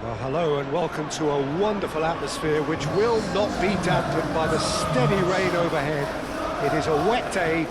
Well, hello and welcome to a wonderful atmosphere which will not be dampened by the steady rain overhead. It is a wet day.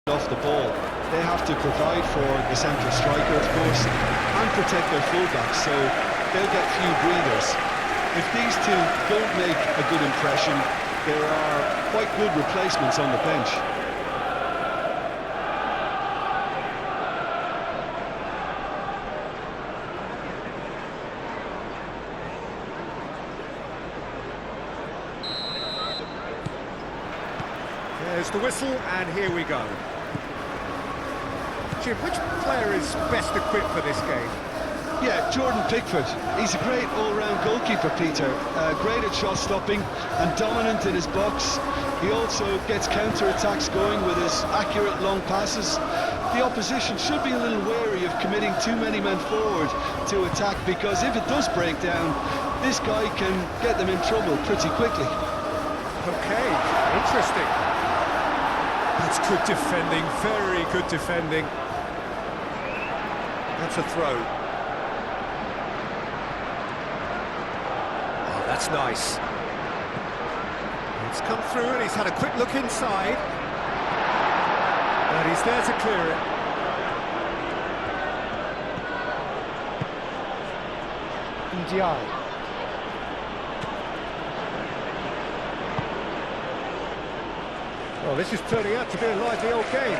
Off the ball, they have to provide for the central striker, of course, and protect their fullbacks, so they'll get few breathers. If these two don't make a good impression, there are quite good replacements on the bench. There's the whistle, and here we go. Jim, which player is best equipped for this game? Yeah, Jordan Pickford. He's a great all-round goalkeeper, Peter. Great at shot stopping and dominant in his box. He also gets counter-attacks going with his accurate long passes. The opposition should be a little wary of committing too many men forward to attack, because if it does break down, this guy can get them in trouble pretty quickly. Okay, interesting. That's good defending, very good defending. That's a throw. Oh, that's nice. It's come through and he's had a quick look inside. And he's there to clear it. Ndiaye. Well, this is turning out to be a lively old game.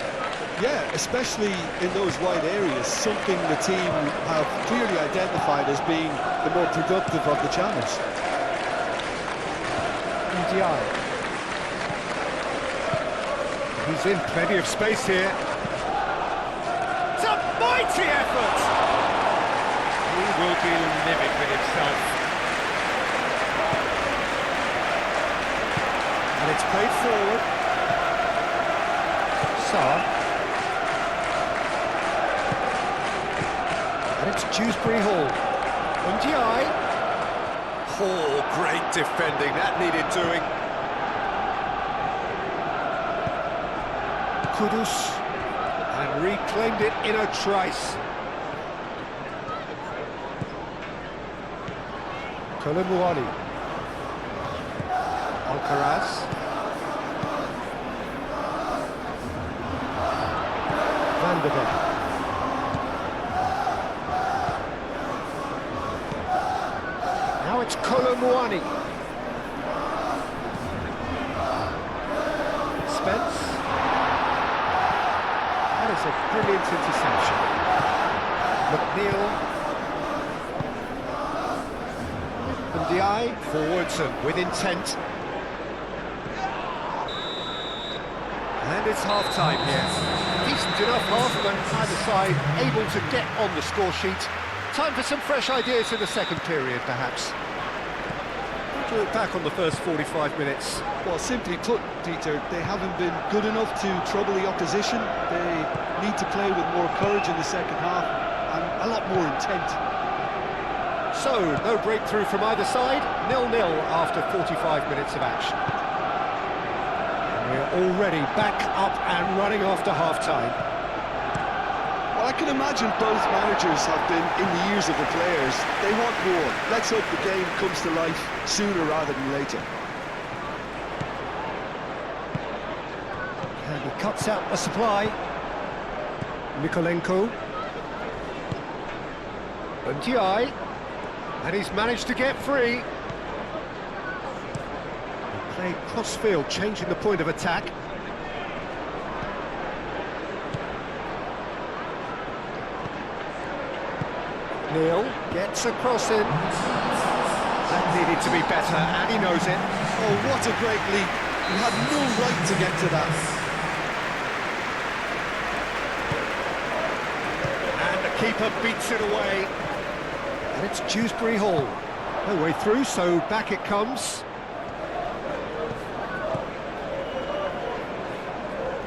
Yeah, especially in those wide areas, something the team have clearly identified as being the more productive of the channels. Ndiaye. He's in plenty of space here. It's a mighty effort! He will be livid with himself. And it's played forward. And it's Dewsbury Hall. Ndiaye. Oh, great defending, that needed doing. Kudus, and reclaimed it in a trice. Kolomuani. Alcaraz. Van de Beek. Now it's Kolomuani. Spence. That is a brilliant interception. McNeil. Ndiaye forwards and with intent. And it's half-time here. Decent enough half, but either side able to get on the score sheet. Time for some fresh ideas in the second period, perhaps. To look back on the first 45 minutes. Well, simply put, Peter, they haven't been good enough to trouble the opposition. They need to play with more courage in the second half and a lot more intent. So, no breakthrough from either side, 0-0 after 45 minutes of action. We're already back up and running after half-time. Well, I can imagine both managers have been in the ears of the players. They want more. Let's hope the game comes to life sooner rather than later. And he cuts out the supply. Mikolenko. Ndiaye, and he's managed to get free. Play cross-field, changing the point of attack. Neil gets a cross in. That needed to be better, and he knows it. Oh, what a great leap. He had no right to get to that. And the keeper beats it away. And it's Dewsbury Hall. No way through, so back it comes.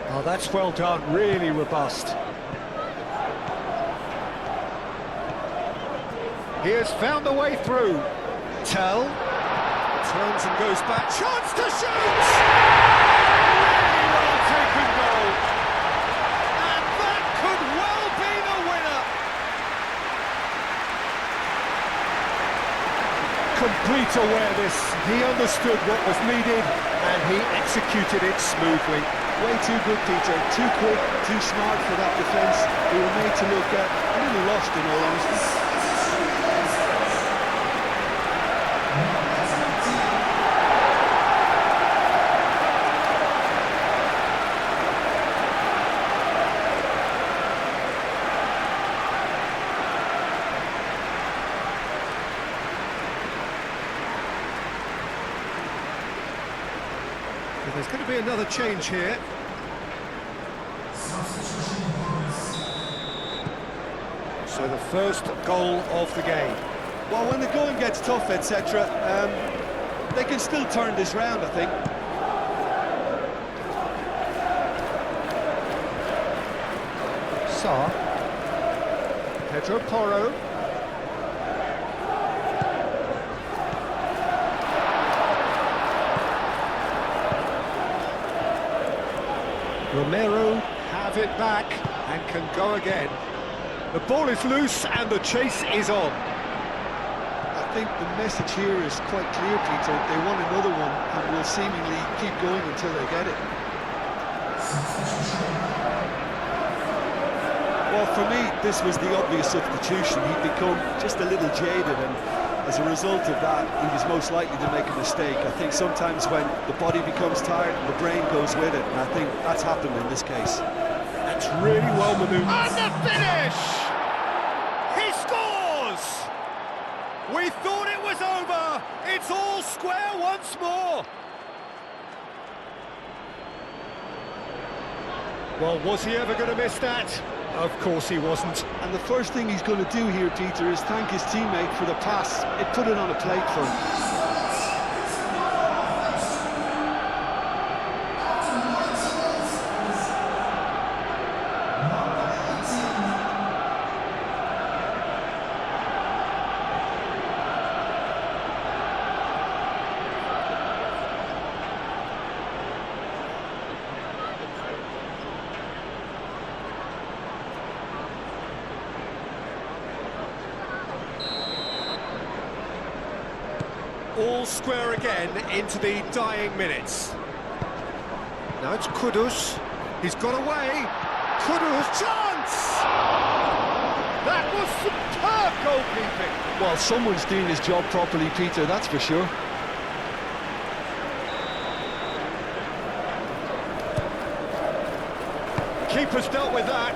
Oh, that's well done, really robust. He has found the way through. Tell turns and goes back. Chance to shoot! Really well taken goal. And that could well be the winner. Complete awareness. He understood what was needed and he executed it smoothly. Way too good, Peter. Too quick, too smart for that defence. They were made to look a little lost, in all honesty. There's going to be another change here. So the first goal of the game. Well, when the going gets tough, etc., they can still turn this round, I think. Sarr. Pedro Porro. Romero have it back and can go again. The ball is loose and the chase is on. I think the message here is quite clear, Peter. They want another one and will seemingly keep going until they get it. Well, for me, this was the obvious substitution. He'd become just a little jaded, and as a result of that, he was most likely to make a mistake. I think sometimes when the body becomes tired, the brain goes with it, and I think that's happened in this case. That's really well manoeuvred. And the finish! He scores! We thought it was over. It's all square once more. Well, was he ever going to miss that? Of course he wasn't. And the first thing he's going to do here, Peter, is thank his teammate for the pass. It put it on a plate for him. All square again into the dying minutes. Now it's Kudus. He's got away. Kudus, chance! That was superb goalkeeping. Well, someone's doing his job properly, Peter, that's for sure. Keeper's dealt with that.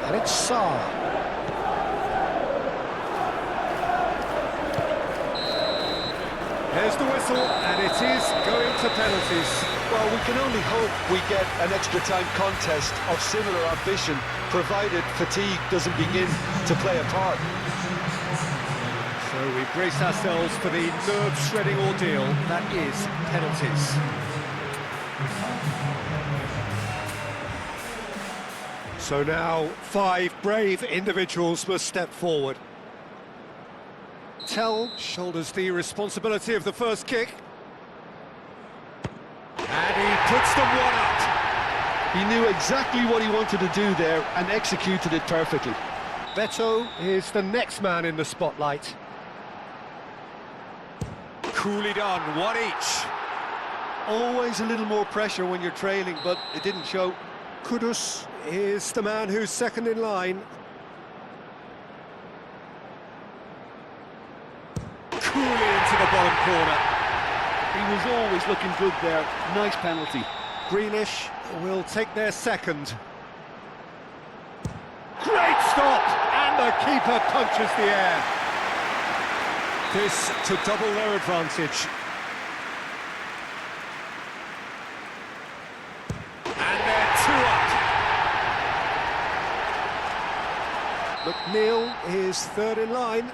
And it's Sarr. There's the whistle, and it is going to penalties. Well, we can only hope we get an extra-time contest of similar ambition, provided fatigue doesn't begin to play a part. So we brace ourselves for the nerve-shredding ordeal that is penalties. So now 5 brave individuals must step forward. Tell shoulders the responsibility of the first kick. And he puts them one up. He knew exactly what he wanted to do there and executed it perfectly. Beto is the next man in the spotlight. Coolly done, one each. Always a little more pressure when you're trailing, but it didn't show. Kudus is the man who's second in line. coolly into the bottom corner. He was always looking good there. Nice penalty. Grealish will take their second. Great stop! And the keeper punches the air. This to double their advantage. And they're 2 up. McNeil is third in line.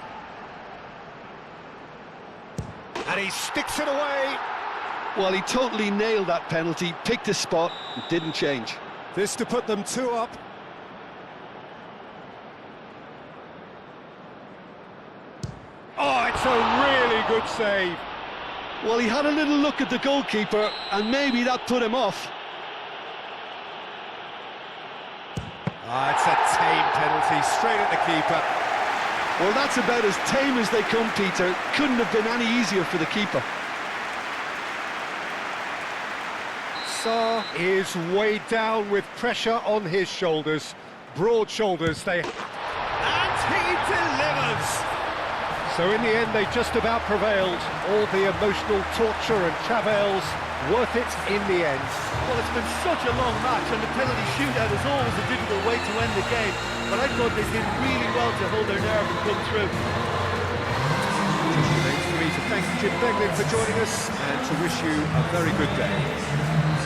And he sticks it away. Well, he totally nailed that penalty, picked his spot, and didn't change. This to put them 2 up. Oh, it's a really good save. Well, he had a little look at the goalkeeper, and maybe that put him off. It's a tame penalty, straight at the keeper. Well, that's about as tame as they come, Peter. Couldn't have been any easier for the keeper. Sarr is weighed down with pressure on his shoulders. Broad shoulders, and he delivers! So in the end, they just about prevailed. All the emotional torture and travails, worth it in the end. Well, it's been such a long match, and the penalty shootout is always a difficult way to end the game. But I thought they did really well to hold their nerve and come through. Just remains for me to thank Jim Beglin for joining us and to wish you a very good day.